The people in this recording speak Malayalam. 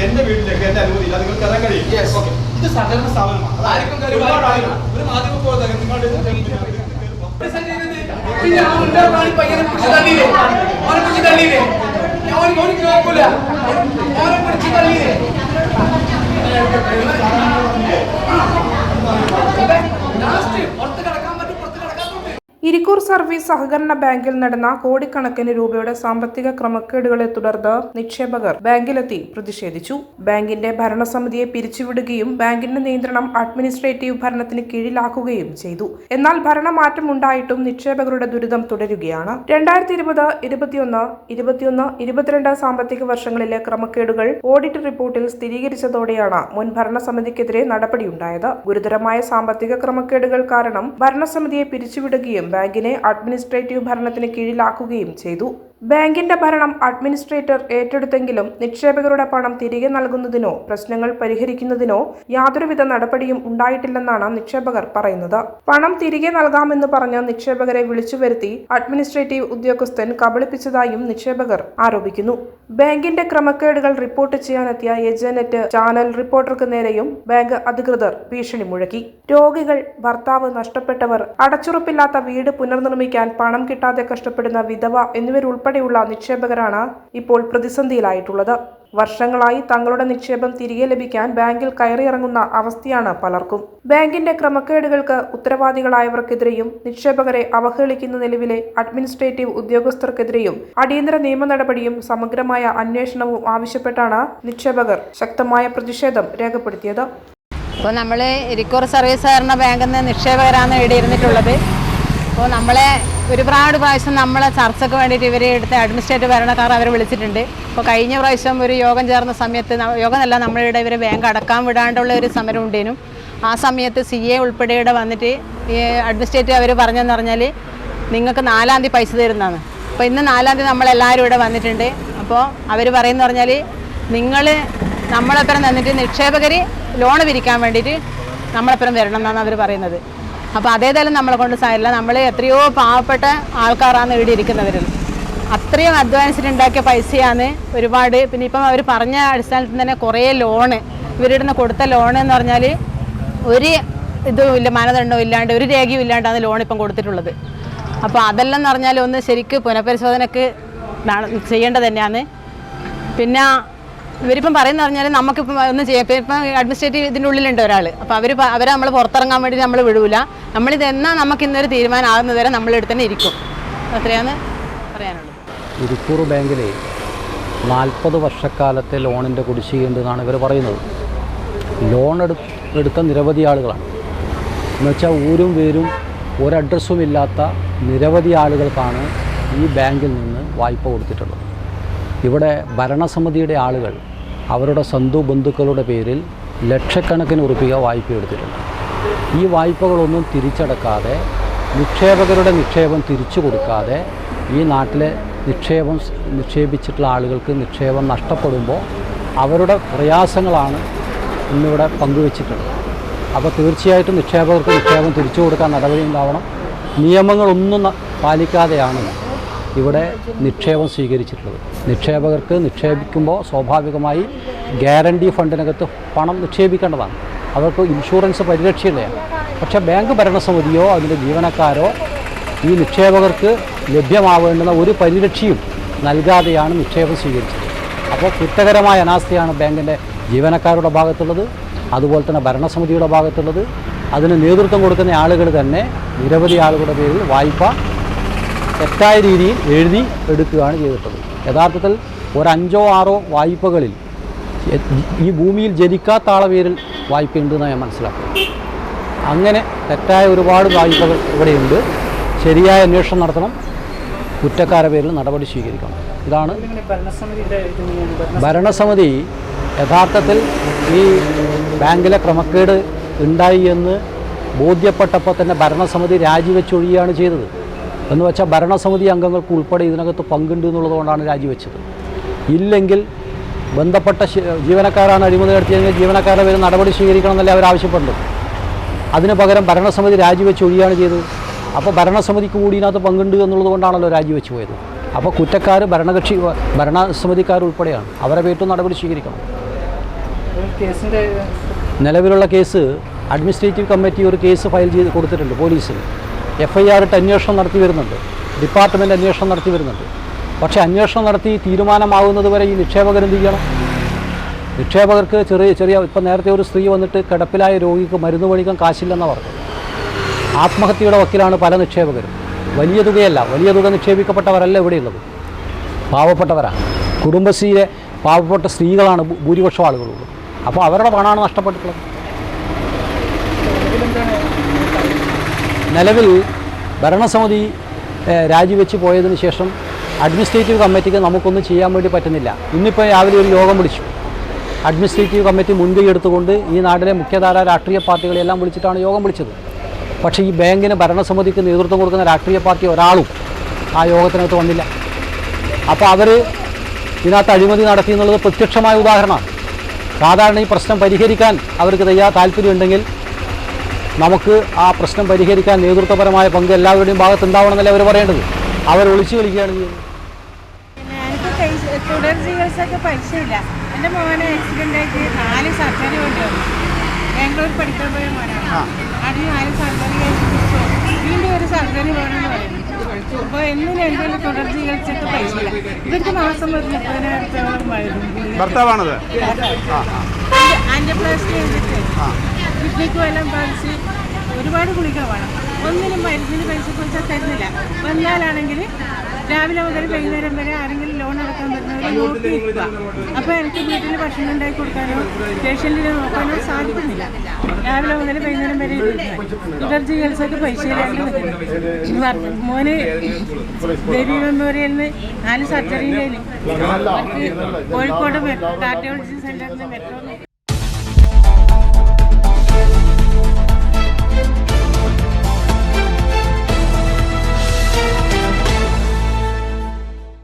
എന്റെ വീട്ടിലേക്ക് എന്റെ അനുമതി ഇല്ല, നിങ്ങൾക്ക് ഇറങ്ങാൻ കഴിയും. ഇത് സഹകരണ സ്ഥാപനമാണ്. ഒരു മാധ്യമ പ്രവർത്തകൻ നിങ്ങളുടെ ഇരിക്കൂർ സർവീസ് സഹകരണ ബാങ്കിൽ നടന്ന കോടിക്കണക്കിന് രൂപയുടെ സാമ്പത്തിക ക്രമക്കേടുകളെ തുടർന്ന് നിക്ഷേപകർ ബാങ്കിലെത്തി പ്രതിഷേധിച്ചു. ബാങ്കിന്റെ ഭരണസമിതിയെ പിരിച്ചുവിടുകയും ബാങ്കിന്റെ നിയന്ത്രണം അഡ്മിനിസ്ട്രേറ്റീവ് ഭരണത്തിന് കീഴിലാക്കുകയും ചെയ്തു. എന്നാൽ ഭരണമാറ്റം ഉണ്ടായിട്ടും നിക്ഷേപകരുടെ ദുരിതം തുടരുകയാണ്. 2020-21 സാമ്പത്തിക വർഷങ്ങളിലെ ക്രമക്കേടുകൾ ഓഡിറ്റ് റിപ്പോർട്ടിൽ സ്ഥിരീകരിച്ചതോടെയാണ് മുൻ ഭരണസമിതിക്കെതിരെ നടപടിയുണ്ടായത്. ഗുരുതരമായ സാമ്പത്തിക ക്രമക്കേടുകൾ കാരണം ഭരണസമിതിയെ പിരിച്ചുവിടുകയും ബാങ്കിനെ അഡ്മിനിസ്ട്രേറ്റീവ് ഭരണത്തിന് കീഴിലാക്കുകയും ചെയ്തു. ബാങ്കിന്റെ ഭരണം അഡ്മിനിസ്ട്രേറ്റർ ഏറ്റെടുത്തെങ്കിലും നിക്ഷേപകരുടെ പണം തിരികെ നൽകുന്നതിനോ പ്രശ്നങ്ങൾ പരിഹരിക്കുന്നതിനോ യാതൊരുവിധ നടപടിയും ഉണ്ടായിട്ടില്ലെന്നാണ് നിക്ഷേപകർ പറയുന്നത്. പണം തിരികെ നൽകാമെന്ന് പറഞ്ഞ് നിക്ഷേപകരെ വിളിച്ചുവരുത്തി അഡ്മിനിസ്ട്രേറ്റീവ് ഉദ്യോഗസ്ഥൻ കബളിപ്പിച്ചതായും നിക്ഷേപകർ ആരോപിക്കുന്നു. ബാങ്കിന്റെ ക്രമക്കേടുകൾ റിപ്പോർട്ട് ചെയ്യാനെത്തിയ ഏജന്റ് ചാനൽ റിപ്പോർട്ടർക്ക് നേരെയും ബാങ്ക് അധികൃതർ ഭീഷണി മുഴക്കി. രോഗികൾ, ഭർത്താവ് നഷ്ടപ്പെട്ടവർ, അടച്ചുറപ്പില്ലാത്ത വീട് പുനർനിർമ്മിക്കാൻ പണം കിട്ടാതെ കഷ്ടപ്പെടുന്ന വിധവ എന്നിവരുൾപ്പെടെയുള്ള നിക്ഷേപകരാണ് ഇപ്പോൾ പ്രതിസന്ധിയിലായിട്ടുള്ളത്. വർഷങ്ങളായി തങ്ങളുടെ നിക്ഷേപം തിരികെ ലഭിക്കാൻ ബാങ്കിൽ കയറിയിറങ്ങുന്ന അവസ്ഥയാണ് പലർക്കും. ബാങ്കിന്റെ ക്രമക്കേടുകൾക്ക് ഉത്തരവാദികളായവർക്കെതിരെയും നിക്ഷേപകരെ അവഹേളിക്കുന്ന നിലവിലെ അഡ്മിനിസ്ട്രേറ്റീവ് ഉദ്യോഗസ്ഥർക്കെതിരെയും അടിയന്തര നിയമ നടപടിയും സമഗ്രമായ അന്വേഷണവും ആവശ്യപ്പെട്ടാണ് നിക്ഷേപകർ ശക്തമായ പ്രതിഷേധം രേഖപ്പെടുത്തിയത്. അപ്പോൾ നമ്മൾ ഇരിക്കൂർ സർവീസ് സഹകരണ ബാങ്കിൽ നിന്ന് നിക്ഷേപകരാണ് ഇടയിരുന്നിട്ടുള്ളത്. അപ്പോൾ നമ്മളെ ഒരുപാട് പ്രാവശ്യം നമ്മളെ ചർച്ചയ്ക്ക് വേണ്ടിയിട്ട് ഇവർ എടുത്ത അഡ്മിനിസ്ട്രേറ്റീവ് ഭരണക്കാർ അവർ വിളിച്ചിട്ടുണ്ട്. അപ്പോൾ കഴിഞ്ഞ പ്രാവശ്യം ഒരു യോഗം ചേർന്ന സമയത്ത് യോഗമല്ല നമ്മളിവിടെ ഇവർ ബാങ്ക് അടക്കാൻ വിടാണ്ടുള്ള ഒരു സമരം ഉണ്ടേനും. ആ സമയത്ത് CA ഉൾപ്പെടെ ഇവിടെ വന്നിട്ട് ഈ അഡ്മിനിസ്ട്രേറ്റീവ് അവർ പറഞ്ഞെന്ന് പറഞ്ഞാൽ നിങ്ങൾക്ക് 4-ാം തീയതി പൈസ തരുന്നതാണ്. അപ്പോൾ ഇന്ന് 4-ാം തീയതി നമ്മളെല്ലാവരും ഇവിടെ വന്നിട്ടുണ്ട്. അപ്പോൾ അവർ പറയുന്ന പറഞ്ഞാൽ നിങ്ങൾ നമ്മളെപ്പുറം നിന്നിട്ട് നിക്ഷേപകർ ലോണ് പിരിക്കാൻ വേണ്ടിയിട്ട് നമ്മളെപ്പുറം വരണം എന്നാണ് അവർ പറയുന്നത്. അപ്പോൾ അതേതായാലും നമ്മളെ കൊണ്ട് സാരില്ല. നമ്മൾ എത്രയോ പാവപ്പെട്ട ആൾക്കാരാണ് ഇവിടെ ഇരിക്കുന്നവരിൽ. അത്രയും അധ്വാനിച്ചിട്ടുണ്ടാക്കിയ പൈസയാണ് ഒരുപാട്. പിന്നെ ഇപ്പം അവർ പറഞ്ഞ അടിസ്ഥാനത്തിൽ തന്നെ കുറേ ലോണ് ഇവരുടെ നിന്ന് കൊടുത്ത ലോണ് എന്ന് പറഞ്ഞാൽ ഒരു ഇതും ഇല്ല, മാനദണ്ഡവും ഇല്ലാണ്ട് ഒരു രേഖയും ഇല്ലാണ്ടാണ് ലോൺ ഇപ്പം കൊടുത്തിട്ടുള്ളത്. അപ്പോൾ അതെല്ലാം എന്ന് പറഞ്ഞാൽ ഒന്ന് ശരിക്ക് പുനഃപരിശോധനയ്ക്ക് ചെയ്യേണ്ടത് തന്നെയാണ്. പിന്നെ ഇവരിപ്പം പറയുന്ന പറഞ്ഞാൽ നമുക്കിപ്പം ഒന്നും ചെയ്യാം. ഇപ്പം അഡ്മിനിസ്ട്രേറ്റീവ് ഇതിൻ്റെ ഉള്ളിലുണ്ട് ഒരാൾ. അപ്പോൾ അവരെ നമ്മൾ പുറത്തിറങ്ങാൻ വേണ്ടി നമ്മൾ വിടൂല. നമ്മളിത് എന്നാൽ നമുക്ക് ഇന്നൊരു തീരുമാനം ആകുന്നത് വരെ നമ്മളിവിടെ തന്നെ ഇരിക്കും. അത്രയാണ് പറയാനുള്ളത്. ഇരിക്കൂർ ബാങ്കിൽ 40 വർഷക്കാലത്തെ ലോണിൻ്റെ കുടിശ്ശികയുണ്ടെന്നാണ് ഇവർ പറയുന്നത്. ലോൺ എടുത്ത നിരവധി ആളുകളാണ്. എന്നുവെച്ചാൽ ഊരും വേരും ഒരഡ്രസ്സും ഇല്ലാത്ത നിരവധി ആളുകൾക്കാണ് ഈ ബാങ്കിൽ നിന്ന് വായ്പ കൊടുത്തിട്ടുള്ളത്. ഇവിടെ ഭരണസമിതിയുടെ ആളുകൾ അവരുടെ ബന്ധുക്കളുടെ പേരിൽ ലക്ഷക്കണക്കിന് രൂപ വായ്പ എടുത്തിട്ടുണ്ട്. ഈ വായ്പകളൊന്നും തിരിച്ചടക്കാതെ നിക്ഷേപകരുടെ നിക്ഷേപം തിരിച്ചു കൊടുക്കാതെ ഈ നാട്ടിലെ നിക്ഷേപിച്ചിട്ടുള്ള ആളുകൾക്ക് നിക്ഷേപം നഷ്ടപ്പെടുമ്പോൾ അവരുടെ പ്രയാസങ്ങളാണ് ഇന്നിവിടെ പങ്കുവച്ചിട്ടുള്ളത്. അപ്പോൾ തീർച്ചയായിട്ടും നിക്ഷേപകർക്ക് നിക്ഷേപം തിരിച്ചു കൊടുക്കാൻ നടപടി ഉണ്ടാവണം. നിയമങ്ങളൊന്നും പാലിക്കാതെയാണ് ഇവിടെ നിക്ഷേപം സ്വീകരിച്ചിട്ടുള്ളത്. നിക്ഷേപകർക്ക് നിക്ഷേപിക്കുമ്പോൾ സ്വാഭാവികമായി ഗ്യാരണ്ടി ഫണ്ടിനകത്ത് പണം നിക്ഷേപിക്കേണ്ടതാണ്. അവർക്ക് ഇൻഷുറൻസ് പരിരക്ഷയില്ലയാണ്. പക്ഷേ ബാങ്ക് ഭരണസമിതിയോ അതിൻ്റെ ജീവനക്കാരോ ഈ നിക്ഷേപകർക്ക് ലഭ്യമാവേണ്ടുന്ന ഒരു പരിരക്ഷയും നൽകാതെയാണ് നിക്ഷേപം സ്വീകരിച്ചത്. അപ്പോൾ കുറ്റകരമായ അനാസ്ഥയാണ് ബാങ്കിൻ്റെ ജീവനക്കാരുടെ ഭാഗത്തുള്ളത്, അതുപോലെ തന്നെ ഭരണസമിതിയുടെ ഭാഗത്തുള്ളത്. അതിന് നേതൃത്വം കൊടുക്കുന്ന ആളുകൾ തന്നെ നിരവധി ആളുകളുടെ പേരിൽ വായ്പ തെറ്റായ രീതിയിൽ എഴുതി എടുക്കുകയാണ് ചെയ്തിട്ടുള്ളത്. യഥാർത്ഥത്തിൽ ഒരു 5-6 വായ്പകളിൽ ഈ ഭൂമിയിൽ ജനിക്കാത്ത ആളെ പേരിൽ വായ്പയുണ്ടെന്നാണ് ഞാൻ മനസ്സിലാക്കുന്നത്. അങ്ങനെ തെറ്റായ ഒരുപാട് വായ്പകൾ ഇവിടെയുണ്ട്. ശരിയായ അന്വേഷണം നടത്തണം, കുറ്റക്കാരുടെ പേരിൽ നടപടി സ്വീകരിക്കണം. ഇതാണ് ഭരണസമിതി. യഥാർത്ഥത്തിൽ ഈ ബാങ്കിലെ ക്രമക്കേട് ഉണ്ടായി എന്ന് ബോധ്യപ്പെട്ടപ്പോൾ തന്നെ ഭരണസമിതി രാജിവെച്ചൊഴിയുകയാണ് ചെയ്തത്. എന്ന് വെച്ചാൽ ഭരണസമിതി അംഗങ്ങൾക്ക് ഉൾപ്പെടെ ഇതിനകത്ത് പങ്കുണ്ട് എന്നുള്ളതുകൊണ്ടാണ് രാജിവെച്ചത്. ഇല്ലെങ്കിൽ ബന്ധപ്പെട്ട ജീവനക്കാരാണ് അഴിമതി നടത്തിയെങ്കിൽ ജീവനക്കാരുടെ പേരിൽ നടപടി സ്വീകരിക്കണമെന്നല്ലേ അവർ ആവശ്യപ്പെടുന്നത്. അതിന് പകരം ഭരണസമിതി രാജിവെച്ചൊഴിയുകയാണ് ചെയ്തത്. അപ്പോൾ ഭരണസമിതിക്ക് കൂടി ഇതിനകത്ത് പങ്കുണ്ട് എന്നുള്ളത് കൊണ്ടാണല്ലോ രാജിവെച്ച് പോയത്. അപ്പോൾ കുറ്റക്കാർ ഭരണസമിതിക്കാർ ഉൾപ്പെടെയാണ്. അവരെ പേരിട്ട് നടപടി സ്വീകരിക്കണം. കേസിൻ്റെ നിലവിലുള്ള കേസ് അഡ്മിനിസ്ട്രേറ്റീവ് കമ്മിറ്റി ഒരു കേസ് ഫയൽ ചെയ്ത് കൊടുത്തിട്ടുണ്ട് പോലീസിൽ. FIR ഇട്ട് അന്വേഷണം നടത്തി വരുന്നുണ്ട്. ഡിപ്പാർട്ട്മെൻറ്റ് അന്വേഷണം നടത്തി വരുന്നുണ്ട്. പക്ഷേ അന്വേഷണം നടത്തി തീരുമാനമാകുന്നത് വരെ ഈ നിക്ഷേപകർ എന്ത് ചെയ്യണം? നിക്ഷേപകർക്ക് ചെറിയ ഇപ്പം നേരത്തെ ഒരു സ്ത്രീ വന്നിട്ട് കിടപ്പിലായ രോഗിക്ക് മരുന്ന് മേടിക്കാൻ കാശില്ലെന്നാണ് പറഞ്ഞത്. ആത്മഹത്യയുടെ വക്കിലാണ് പല നിക്ഷേപകരും. വലിയ തുകയല്ല, വലിയ തുക നിക്ഷേപിക്കപ്പെട്ടവരല്ല ഇവിടെയുള്ളത്, പാവപ്പെട്ടവരാണ്. കുടുംബശ്രീയിലെ പാവപ്പെട്ട സ്ത്രീകളാണ് ഭൂരിപക്ഷം ആളുകളുള്ളത്. അപ്പോൾ അവരുടെ പണമാണ് നഷ്ടപ്പെട്ടിട്ടുള്ളത്. നിലവിൽ ഭരണസമിതി രാജിവെച്ച് പോയതിന് ശേഷം അഡ്മിനിസ്ട്രേറ്റീവ് കമ്മിറ്റിക്ക് നമുക്കൊന്നും ചെയ്യാൻ വേണ്ടി പറ്റുന്നില്ല. ഇന്നിപ്പോൾ രാവിലെ ഒരു യോഗം വിളിച്ചു. അഡ്മിനിസ്ട്രേറ്റീവ് കമ്മിറ്റി മുൻകൈ എടുത്തുകൊണ്ട് ഈ നാട്ടിലെ മുഖ്യധാര രാഷ്ട്രീയ പാർട്ടികളെല്ലാം വിളിച്ചിട്ടാണ് യോഗം വിളിച്ചത്. പക്ഷേ ഈ ബാങ്കിന് ഭരണസമിതിക്ക് നേതൃത്വം കൊടുക്കുന്ന രാഷ്ട്രീയ പാർട്ടി ഒരാളും ആ യോഗത്തിനകത്ത് വന്നില്ല. അപ്പോൾ അവർ ഇതിനകത്ത് അഴിമതി നടത്തി എന്നുള്ളത് പ്രത്യക്ഷമായ ഉദാഹരണമാണ്. സാധാരണ ഈ പ്രശ്നം പരിഹരിക്കാൻ അവർക്ക് താല്പര്യമുണ്ടെങ്കിൽ നമുക്ക് ആ പ്രശ്നം പരിഹരിക്കാൻ നേതൃത്വപരമായ പങ്ക് എല്ലാവരുടെയും ഭാഗത്തുണ്ടാവണമെന്നല്ലേ അവർ പറയേണ്ടത്. അവർ ഒളിച്ചു കളിക്കുകയാണ് ചെയ്യുന്നത്. എനിക്ക് തുടർ ചികിത്സയ്ക്ക് പൈസയില്ല. എൻ്റെ മോനെ ആക്സിഡൻ്റ് ആയിട്ട് 4 സർജറി കൊണ്ടുവന്നു. ബാംഗ്ലൂർ പഠിക്കാൻ പോയ മോനാണ്. അതിന് 4 സർജറി കഴിച്ചു. വീണ്ടും ഒരു സർജറി വേണമെന്ന് പറയുന്നു. അപ്പോൾ എന്നും എന്തെങ്കിലും തുടർ ചികിത്സയ്ക്ക് പൈസയില്ല. ഇവർക്ക് മാസം ഒരു 30,000 വരുന്നു. ഭർത്താവാണത്? ആൻജിയോപ്ലാസ്റ്റി ചെയ്തിട്ട് കിഡ്നിക്ക് എല്ലാം ബാധിച്ച് ഒരുപാട് ഗുളിക വേണം. ഒന്നിനും മരുന്നിന് പൈസ കൊടുത്താൽ തരുന്നില്ല. വന്നാലാണെങ്കിൽ രാവിലെ മുതൽ വൈകുന്നേരം വരെ ആരെങ്കിലും ലോൺ അടക്കാൻ പറ്റുന്നവർ നോക്കി നിൽക്കുക. അപ്പോൾ എനിക്ക് വീട്ടിൽ ഭക്ഷണം ഉണ്ടാക്കി കൊടുക്കാനോ പേഷ്യൻറ്റിനെ നോക്കാനോ സാധിക്കുന്നില്ല. രാവിലെ മുതൽ വൈകുന്നേരം വരെ തുടർ ചികിത്സക്ക് പൈസയില്ലാണ്ട് മോന് ദേവി മെമ്മോറിയലിൽ നിന്ന് 4 സർജറിയിൽ കോഴിക്കോട് കാർഡിയോളജി സെൻ്ററിൽ നിന്ന് മെട്രോ